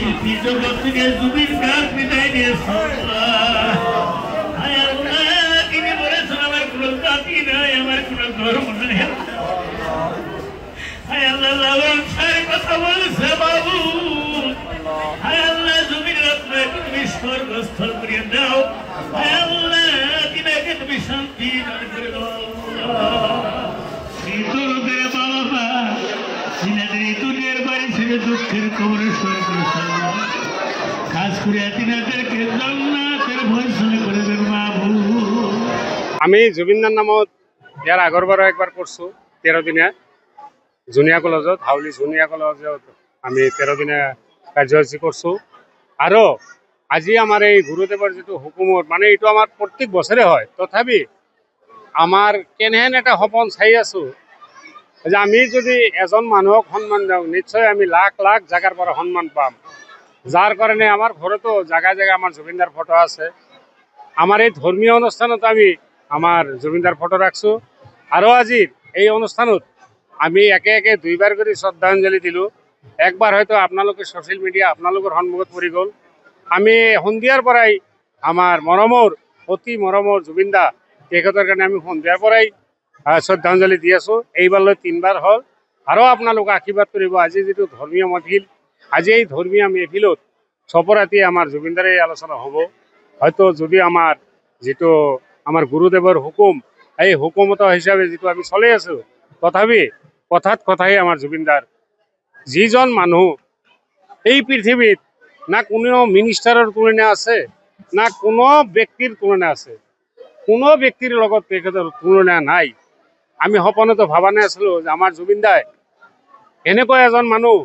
শিল্পী জগৎ থেকে জুবিন গার্গ বিদায় নিয়েছে। তিনি বলেছেন আমার কোন জাতি নাই, আমার কোন ধর্ম নাই। হায় আল্লাহ, লালন সাহেব কথা বলছে বাবু। হায় আল্লাহ, জমির রত্নে তুমি স্বর্গস্থল করিয়ে দাও। হায় আল্লাহ, তিনাকে তুমি শান্তি দান করে দাও। তরুণদের বাবা তিনাদের এই দুনিয়ার বাড়ি ছেড়ে দুঃখের কবরে শুয়ে করেছেন। খাস করে তিনাদেরকে জান্নাতের ঘোষণা করে দেন বাবু। আমি জুবিনদার নামত ইয়ার আগৰবাৰো একবাৰ করছো 13 দিনীয়া জুনিয়া কলেজত, হাউলি জুনিয়া কলেজত আমি 13 দিনীয়া কাৰ্যসূচী কৰছো। আৰু আজি আমাৰ এই গুৰুদেৱৰ যিটো হুকুমত, মানে এইটো আমাৰ প্ৰত্যেক বছৰে হয়, তথাপি আমাৰ কেনেহেন এটা সপোন চাই আছো যে আমি যদি এজন মানুহক সন্মান দিওঁ, নিশ্চয় আমি লাখ লাখ জাগাৰ পৰা সন্মান পাম। যাৰ কাৰণে আমাৰ ঘৰতো জাগায় জাগায় আমাৰ জুবিনদাৰ ফটো আছে। আমাৰ এই ধৰ্মীয় অনুষ্ঠানত আমি আমাৰ জুবিনদাৰ ফটো ৰাখছো। আৰু আজিৰ এই অনুষ্ঠানত আমি একে একে দুইবাৰ কৰি শ্ৰদ্ধাঞ্জলি দিলোঁ। একবাৰ হয়তো আপোনালোকে ছ'চিয়েল মিডিয়া আপোনালোকৰ সন্মুখত পৰি গ'ল। আমি সন্ধিয়াৰ পৰাই আমাৰ মৰমৰ, অতি মৰমৰ জুবিনদা তেখেতৰ কাৰণে আমি সন্ধিয়াৰ পৰাই শ্ৰদ্ধাঞ্জলি দি আছোঁ। এইবাৰলৈ 3বাৰ হ'ল। আৰু আপোনালোকে আশীৰ্বাদ কৰিব। আজি যিটো ধৰ্মীয় মহফিল, আজি এই ধৰ্মীয় মেহফিলত চপৰাতি আমাৰ জুবিনদাৰে আলোচনা হ'ব। হয়তো যদি আমাৰ যিটো আমাৰ গুৰুদেৱৰ হুকুম, এই হুকুমত হিচাপে যিটো আমি চলি আছোঁ, তথাপি কথাত কথাই আমাৰ জুবিনদাৰ যিজন মানুহ এই পৃথিৱীত না কোনো মিনিষ্টাৰৰ তুলনা আছে, না কোনো ব্যক্তিৰ তুলনা আছে। কোনো ব্যক্তিৰ লগত তেখেতৰ তুলনা নাই। আমি সপোনতো ভবা নাছিলোঁ যে আমাৰ জুবিনদাই এনেকুৱা এজন মানুহ,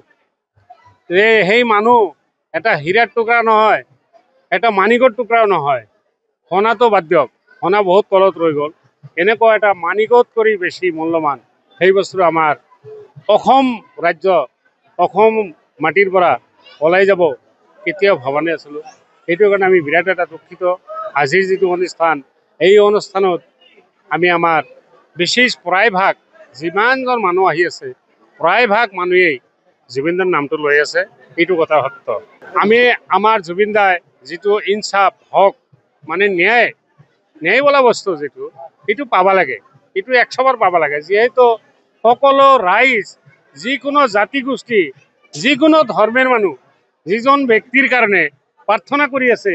যে সেই মানুহ এটা হীৰাৰ টুকুৰা নহয়, এটা মানিকৰ টুকুৰাও নহয়। সোণাটো বাদ দিয়ক, সোণা বহুত তলত ৰৈ গ'ল। এনেকুৱা এটা মানিকত কৰি বেছি মূল্যৱান সেই বস্তু আমাৰ অসম ৰাজ্য, অসম মাটিৰ পৰা ওলাই যাব কেতিয়াও ভবা নাছিলোঁ। সেইটো কাৰণে আমি বিৰাট এটা দুখিত। আজিৰ যিটো অনুষ্ঠান, এই অনুষ্ঠানত আমি আমাৰ বিশেষ প্ৰায়ভাগ যিমানজন মানুহ আহি আছে, প্ৰায়ভাগ মানুহেই জুবিনদাৰ নামটো লৈ আছে। এইটো কথা সত্য। আমি আমাৰ জুবিনদাই যিটো ইনচাফ, হক, মানে ন্যায় বোলা বস্তু যিটো, সেইটো পাব লাগে। এইটো 100বাৰ পাব লাগে। যিহেতু সকলো ৰাইজ, যিকোনো জাতি গোষ্ঠী, যিকোনো ধৰ্মেৰ মানুহ যিজন ব্যক্তিৰ কাৰণে প্ৰাৰ্থনা কৰি আছে,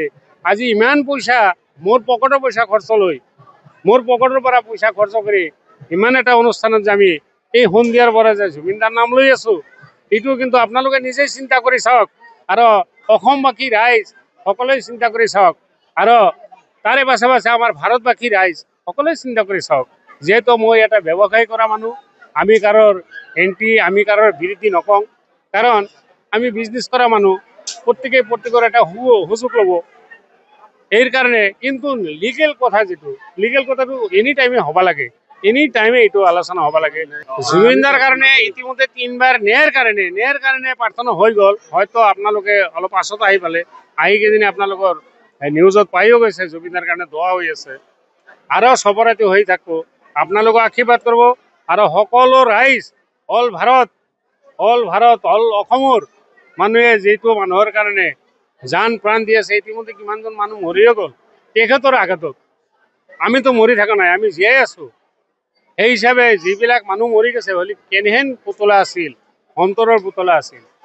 আজি ইমান পইচা মোৰ পকেটৰ পইচা খৰচ লৈ, মোৰ পকেটৰ পৰা পইচা খৰচ কৰি ইমান এটা অনুষ্ঠানত যে আমি এই সন্ধিয়াৰ পৰা যে জুবিনদাৰ নাম লৈ আছোঁ, এইটো কিন্তু আপোনালোকে নিজেই চিন্তা কৰি চাওক। আৰু অসমবাসী ৰাইজ সকলোৱে চিন্তা কৰি চাওক। আৰু তাৰে পাছে পাছে আমাৰ ভাৰতবাসী ৰাইজ সকলোৱে চিন্তা কৰি চাওক। যিহেতু মই এটা ব্যৱসায় কৰা মানুহ, আমি কাৰোৰ এণ্টি, আমি কাৰোৰ বিৰোধী নকওঁ। কাৰণ আমি বিজনেছ কৰা মানুহ, প্ৰত্যেকে প্ৰত্যেকৰ এটা সুযোগ ল'ব। এই কাৰণে কিন্তু লিগেল কথা, যিটো লিগেল কথাটো এনি টাইমে হ'ব লাগে, এনি টাইমে এইটো আলোচনা হ'ব লাগে। জুবিনদাৰ কাৰণে ইতিমধ্যে 3বাৰ ন্যায়ৰ কাৰণে প্ৰাৰ্থনা হৈ গ'ল। হয়তো আপোনালোকে অলপ পাছত আহি পালে, আহি কেইদিনে আপোনালোকৰ নিউজত পাইও গৈছে জুবিনদাৰ কাৰণে দোৱা হৈ আছে। আৰু চবৰাতি হৈ থাকিব, আপোনালোকে আশীৰ্বাদ কৰিব। আৰু সকলো ৰাইজ, অল ভাৰত, অল অসমৰ মানুহে যিটো মানুহৰ কাৰণে জান প্ৰাণ দি আছে, ইতিমধ্যে কিমানজন মানুহ মৰিও গ'ল তেখেতৰ আঘাতত। আমিতো মৰি থকা নাই, আমি জীয়াই আছোঁ। সেই হিচাপে যিবিলাক মানুহ মৰি গৈছে, হ'লে কেনেহেন পুতলা আছিল, অন্তৰৰ পুতলা আছিল।